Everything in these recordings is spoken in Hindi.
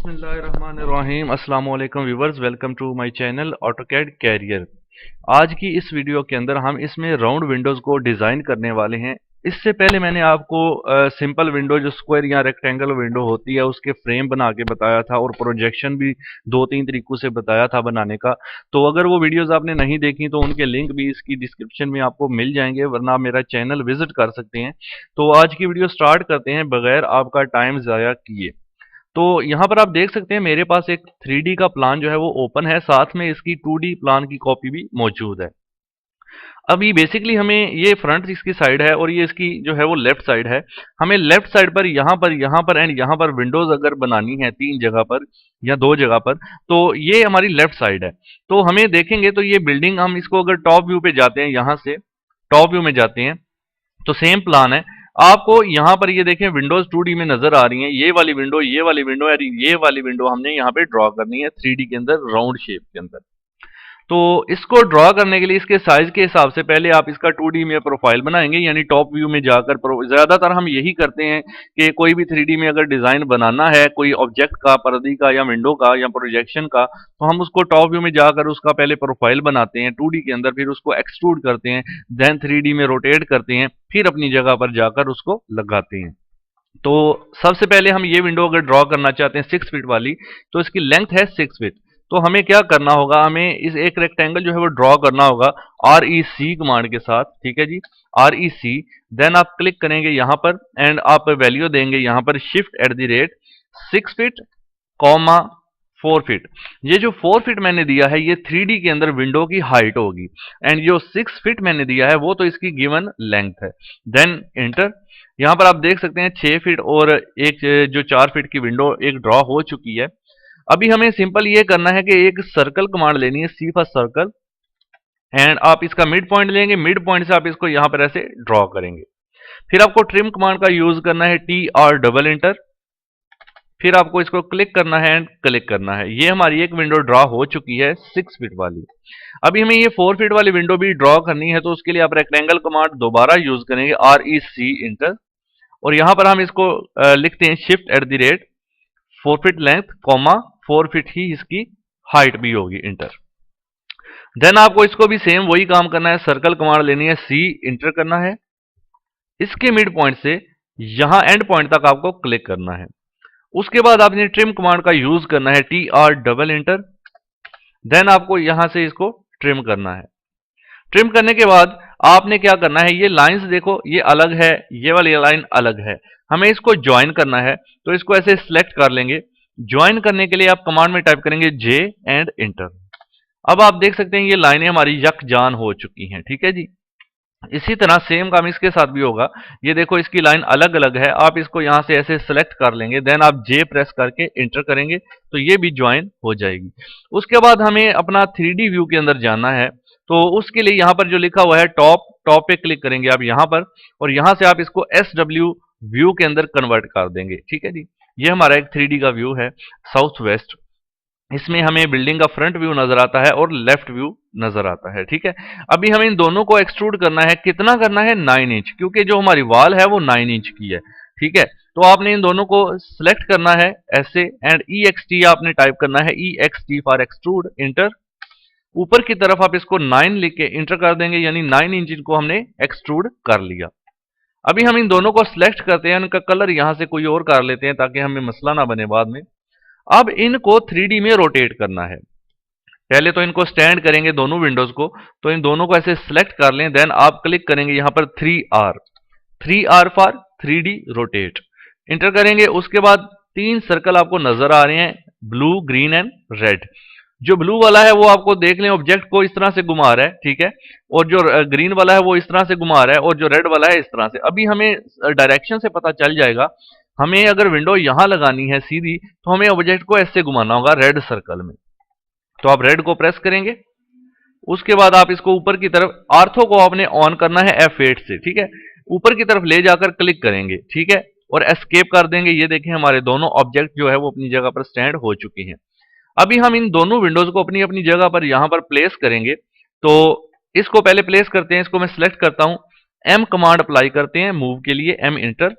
बिस्मिल्लाहिर्रहमानिर्रहीम अस्सलाम वालेकुम viewers, welcome to my channel AutoCAD career. आज की इस वीडियो के अंदर हम इसमें राउंड विंडोज़ को डिज़ाइन करने वाले हैं। इससे पहले मैंने आपको सिंपल विंडो जो स्क्वायर या रेक्टेंगल विंडो होती है उसके फ्रेम बना के बताया था और प्रोजेक्शन भी दो तीन तरीकों से बताया था बनाने का। तो अगर वो वीडियोस आपने नहीं देखी तो उनके लिंक भी इसकी डिस्क्रिप्शन में आपको मिल जाएंगे, वरना आप मेरा चैनल विजिट कर सकते हैं। तो आज की वीडियो स्टार्ट करते हैं बगैर आपका टाइम ज़ाया किए। तो यहाँ पर आप देख सकते हैं मेरे पास एक 3D का प्लान जो है वो ओपन है, साथ में इसकी 2D प्लान की कॉपी भी मौजूद है। अभी बेसिकली हमें ये फ्रंट इसकी साइड है और ये इसकी जो है वो लेफ्ट साइड है। हमें लेफ्ट साइड पर यहाँ पर एंड यहाँ पर विंडोज अगर बनानी है तीन जगह पर या दो जगह पर, तो ये हमारी लेफ्ट साइड है। तो हमें देखेंगे तो ये बिल्डिंग, हम इसको अगर टॉप व्यू पे जाते हैं, यहाँ से टॉप व्यू में जाते हैं तो सेम प्लान है। आपको यहाँ पर ये देखें विंडोज 2D में नजर आ रही है, ये वाली विंडो, ये वाली विंडो और ये वाली विंडो हमने यहाँ पे ड्रॉ करनी है 3D के अंदर, राउंड शेप के अंदर। तो इसको ड्रॉ करने के लिए इसके साइज के हिसाब से पहले आप इसका 2D में प्रोफाइल बनाएंगे, यानी टॉप व्यू में जाकर। ज्यादातर हम यही करते हैं कि कोई भी 3D में अगर डिजाइन बनाना है कोई ऑब्जेक्ट का, पर्दे का या विंडो का या प्रोजेक्शन का, तो हम उसको टॉप व्यू में जाकर उसका पहले प्रोफाइल बनाते हैं 2D के अंदर, फिर उसको एक्सट्रूड करते हैं, देन 3D में रोटेट करते हैं, फिर अपनी जगह पर जाकर उसको लगाते हैं। तो सबसे पहले हम ये विंडो अगर ड्रॉ करना चाहते हैं 6 फीट वाली, तो इसकी लेंथ है 6 फीट। तो हमें क्या करना होगा, हमें इस एक रेक्टेंगल जो है वो ड्रॉ करना होगा REC कमांड के साथ। ठीक है जी, REC। देन आप क्लिक करेंगे यहाँ पर एंड आप वैल्यू देंगे यहाँ पर shift@6 फीट, 4 फीट। ये जो 4 फीट मैंने दिया है ये 3D के अंदर विंडो की हाइट होगी, एंड जो 6 फीट मैंने दिया है वो तो इसकी गिवन लेंथ है। Then enter. यहाँ पर आप देख सकते हैं 6 फीट और एक जो 4 फीट की विंडो एक ड्रॉ हो चुकी है। अभी हमें सिंपल ये करना है कि एक सर्कल कमांड लेनी है, सी फॉर सर्कल, एंड आप इसका मिड पॉइंट लेंगे, मिड पॉइंट से आप इसको यहाँ पर ऐसे ड्रॉ करेंगे। फिर आपको ट्रिम कमांड का यूज करना है, TR डबल इंटर। फिर आपको इसको क्लिक करना है एंड क्लिक करना है। ये हमारी एक विंडो ड्रॉ हो चुकी है 6 फीट वाली। अभी हमें ये 4 फीट वाली विंडो भी ड्रॉ करनी है, तो उसके लिए आप रेक्टेंगल कमांड दोबारा यूज करेंगे, REC इंटर। और यहां पर हम इसको लिखते हैं shift@4 फीट लेंथ, 4 फीट ही इसकी हाइट भी होगी, इंटर। देन आपको इसको भी सेम वही काम करना है, सर्कल कमांड लेनी है, C इंटर करना है। इसके मिड पॉइंट से यहां एंड पॉइंट तक आपको क्लिक करना है। उसके बाद आपने ट्रिम कमांड का यूज करना है, TR डबल इंटर। देन आपको यहां से इसको ट्रिम करना है। ट्रिम करने के बाद आपने क्या करना है, ये लाइंस देखो ये अलग है, ये वाली लाइन अलग है, हमें इसको ज्वाइन करना है। तो इसको ऐसे सिलेक्ट कर लेंगे। ज्वाइन करने के लिए आप कमांड में टाइप करेंगे J एंड इंटर। अब आप देख सकते हैं ये लाइनें हमारी यकजान हो चुकी हैं। ठीक है जी, इसी तरह सेम काम इसके साथ भी होगा। ये देखो इसकी लाइन अलग अलग है, आप इसको यहां से ऐसे सिलेक्ट कर लेंगे, देन आप J प्रेस करके इंटर करेंगे तो ये भी ज्वाइन हो जाएगी। उसके बाद हमें अपना 3D व्यू के अंदर जाना है, तो उसके लिए यहां पर जो लिखा हुआ है टॉप, टॉप पे क्लिक करेंगे आप यहां पर, और यहां से आप इसको SW व्यू के अंदर कन्वर्ट कर देंगे। ठीक है जी, ये हमारा एक 3D का व्यू है साउथ वेस्ट। इसमें हमें बिल्डिंग का फ्रंट व्यू नजर आता है और लेफ्ट व्यू नजर आता है। ठीक है, अभी हमें इन दोनों को एक्सट्रूड करना है, कितना करना है, 9 इंच, क्योंकि जो हमारी वॉल है वो 9 इंच की है। ठीक है, तो आपने इन दोनों को सिलेक्ट करना है ऐसे, एंड EXT आपने टाइप करना है, EXT फॉर एक्सट्रूड, इंटर। ऊपर की तरफ आप इसको 9 लिख के इंटर कर देंगे, यानी 9 इंच को हमने एक्सट्रूड कर लिया। अभी हम इन दोनों को सिलेक्ट करते हैं, इनका कलर यहां से कोई और कर लेते हैं ताकि हमें मसला ना बने बाद में। अब इनको 3D में रोटेट करना है। पहले तो इनको स्टैंड करेंगे दोनों विंडोज को, तो इन दोनों को ऐसे सिलेक्ट कर लें, देन आप क्लिक करेंगे यहां पर 3R for 3D rotate, inter करेंगे। उसके बाद 3 सर्कल आपको नजर आ रहे हैं, ब्लू, ग्रीन एंड रेड। जो ब्लू वाला है वो आपको देख लें ऑब्जेक्ट को इस तरह से घुमा रहा है, ठीक है, और जो ग्रीन वाला है वो इस तरह से घुमा रहा है, और जो रेड वाला है इस तरह से। अभी हमें डायरेक्शन से पता चल जाएगा, हमें अगर विंडो यहां लगानी है सीधी, तो हमें ऑब्जेक्ट को ऐसे घुमाना होगा रेड सर्कल में। तो आप रेड को प्रेस करेंगे, उसके बाद आप इसको ऊपर की तरफ, आर्थो को आपने ऑन करना है F8 से। ठीक है, ऊपर की तरफ ले जाकर क्लिक करेंगे, ठीक है, और एस्केप कर देंगे। ये देखें हमारे दोनों ऑब्जेक्ट जो है वो अपनी जगह पर स्टैंड हो चुके हैं। अभी हम इन दोनों विंडोज को अपनी अपनी जगह पर यहां पर प्लेस करेंगे। तो इसको पहले प्लेस करते हैं, इसको मैं सिलेक्ट करता हूं, M कमांड अप्लाई करते हैं मूव के लिए, M enter,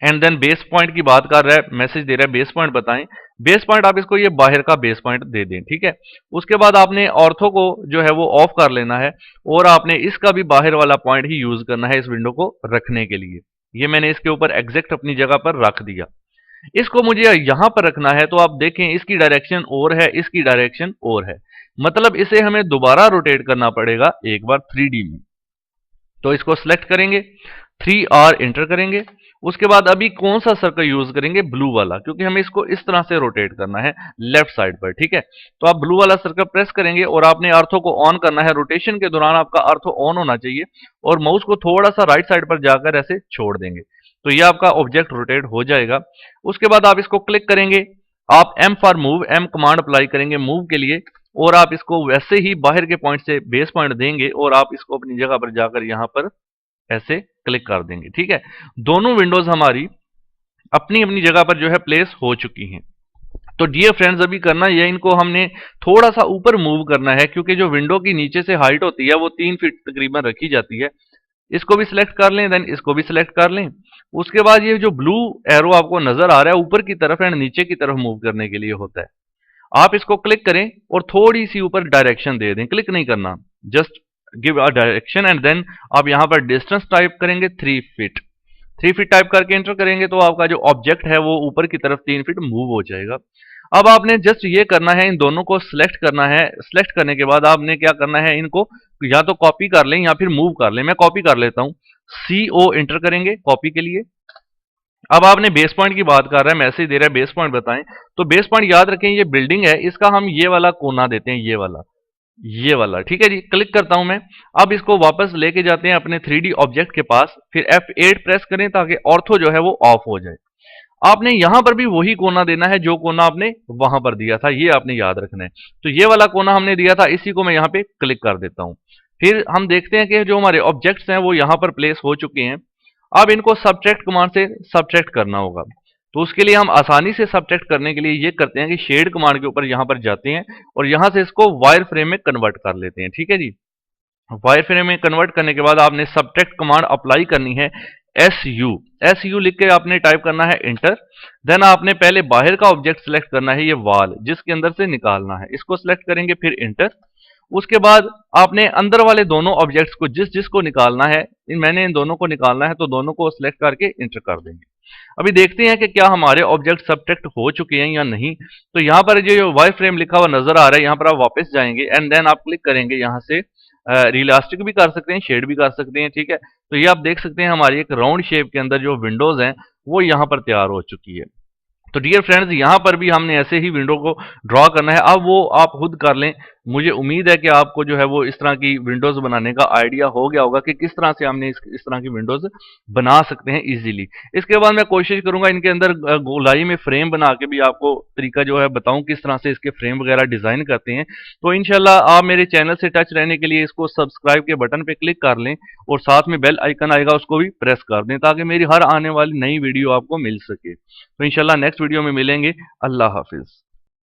and then base point की बात कर रहा है, मैसेज दे रहा है बेस पॉइंट बताएं। बेस पॉइंट आप इसको ये बाहर का बेस पॉइंट दे दें, ठीक है। उसके बाद आपने ऑर्थो को जो है वो ऑफ कर लेना है और आपने इसका भी बाहर वाला पॉइंट ही यूज करना है इस विंडो को रखने के लिए। ये मैंने इसके ऊपर एग्जैक्ट अपनी जगह पर रख दिया। इसको मुझे यहां पर रखना है, तो आप देखें इसकी डायरेक्शन और है, इसकी डायरेक्शन और है, मतलब इसे हमें दोबारा रोटेट करना पड़ेगा एक बार 3D में। तो इसको सिलेक्ट करेंगे, 3R एंटर करेंगे। उसके बाद अभी कौन सा सर्कल यूज करेंगे, ब्लू वाला, क्योंकि हमें इसको इस तरह से रोटेट करना है लेफ्ट साइड पर, ठीक है। तो आप ब्लू वाला सर्कल प्रेस करेंगे और आपने अर्थो को ऑन करना है। रोटेशन के दौरान आपका अर्थो ऑन होना चाहिए और माउस को थोड़ा सा राइट साइड पर जाकर ऐसे छोड़ देंगे, तो ये आपका ऑब्जेक्ट रोटेट हो जाएगा। उसके बाद आप इसको क्लिक करेंगे, आप M for move, M command apply करेंगे मूव के लिए, और आप इसको वैसे ही बाहर के पॉइंट से बेस पॉइंट देंगे और आप इसको अपनी जगह पर जाकर यहां पर ऐसे क्लिक कर देंगे, ठीक है। दोनों विंडोज हमारी अपनी अपनी जगह पर जो है प्लेस हो चुकी हैं। तो डियर फ्रेंड्स, अभी करना यह, इनको हमने थोड़ा सा ऊपर मूव करना है, क्योंकि जो विंडो की नीचे से हाइट होती है वो 3 फीट तकरीबन रखी जाती है। इसको भी सिलेक्ट कर लें, देन इसको भी सिलेक्ट कर लें। उसके बाद ये जो ब्लू एरो आपको नजर आ रहा है ऊपर की तरफ एंड नीचे की तरफ मूव करने के लिए होता है। आप इसको क्लिक करें और थोड़ी सी ऊपर डायरेक्शन दे दें, क्लिक नहीं करना, just give a direction and then आप यहां पर डिस्टेंस टाइप करेंगे 3 फीट। 3 फीट टाइप करके एंटर करेंगे तो आपका जो ऑब्जेक्ट है वो ऊपर की तरफ 3 फीट मूव हो जाएगा। अब आपने जस्ट ये करना है, इन दोनों को सिलेक्ट करना है। सिलेक्ट करने के बाद आपने क्या करना है, इनको या तो कॉपी कर लें या फिर मूव कर लें। मैं कॉपी कर लेता हूं, CO एंटर करेंगे कॉपी के लिए। अब आपने बेस पॉइंट की बात कर रहा है, मैसेज दे रहा है बेस पॉइंट बताएं, तो बेस पॉइंट याद रखें ये बिल्डिंग है, इसका हम ये वाला कोना देते हैं, ये वाला, ठीक है जी। क्लिक करता हूं मैं। अब इसको वापस लेके जाते हैं अपने 3D ऑब्जेक्ट के पास, फिर F8 प्रेस करें ताकि ऑर्थो जो है वो ऑफ हो जाए। आपने यहां पर भी वही कोना देना है जो कोना आपने वहां पर दिया था, ये आपने याद रखना है। तो ये वाला कोना हमने दिया था, इसी को मैं यहां पे क्लिक कर देता हूं। फिर हम देखते हैं कि जो हमारे ऑब्जेक्ट्स हैं वो यहां पर प्लेस हो चुके हैं। अब इनको सब्ट्रैक्ट कमांड से सब्ट्रैक्ट करना होगा। तो उसके लिए हम आसानी से सब्ट्रैक्ट करने के लिए ये करते हैं कि शेड कमांड के ऊपर यहां पर जाते हैं और यहां से इसको वायर फ्रेम में कन्वर्ट कर लेते हैं, ठीक है जी। वायर फ्रेम में कन्वर्ट करने के बाद आपने सब्ट्रैक्ट कमांड अप्लाई करनी है, SU लिख के आपने टाइप करना है एंटर। देन आपने पहले बाहर का ऑब्जेक्ट सिलेक्ट करना है, ये वाल जिसके अंदर से निकालना है, इसको सिलेक्ट करेंगे फिर एंटर। उसके बाद आपने अंदर वाले दोनों ऑब्जेक्ट्स को जिसको निकालना है, मैंने इन दोनों को निकालना है, तो दोनों को सिलेक्ट करके एंटर कर देंगे। अभी देखते हैं कि क्या हमारे ऑब्जेक्ट सब्ट्रैक्ट हो चुके हैं या नहीं। तो यहां पर जो वाई फ्रेम लिखा हुआ नजर आ रहा है, यहां पर आप वापस जाएंगे एंड देन आप क्लिक करेंगे, यहां से रिलास्टिक भी कर सकते हैं, शेड भी कर सकते हैं, ठीक है। तो ये आप देख सकते हैं हमारी एक राउंड शेप के अंदर जो विंडोज हैं वो यहां पर तैयार हो चुकी है। तो डियर फ्रेंड्स, यहां पर भी हमने ऐसे ही विंडो को ड्रॉ करना है। अब वो आप खुद कर लें। मुझे उम्मीद है कि आपको जो है वो इस तरह की विंडोज बनाने का आइडिया हो गया होगा कि किस तरह से हमने इस तरह की विंडोज बना सकते हैं इजीली। इसके बाद मैं कोशिश करूंगा इनके अंदर गोलाई में फ्रेम बना के भी आपको तरीका जो है बताऊं किस तरह से इसके फ्रेम वगैरह डिजाइन करते हैं। तो इंशाल्लाह आप मेरे चैनल से टच रहने के लिए इसको सब्सक्राइब के बटन पे क्लिक कर लें और साथ में बेल आइकन आएगा उसको भी प्रेस कर दें ताकि मेरी हर आने वाली नई वीडियो आपको मिल सके। तो इंशाल्लाह नेक्स्ट वीडियो में मिलेंगे। अल्लाह हाफिज।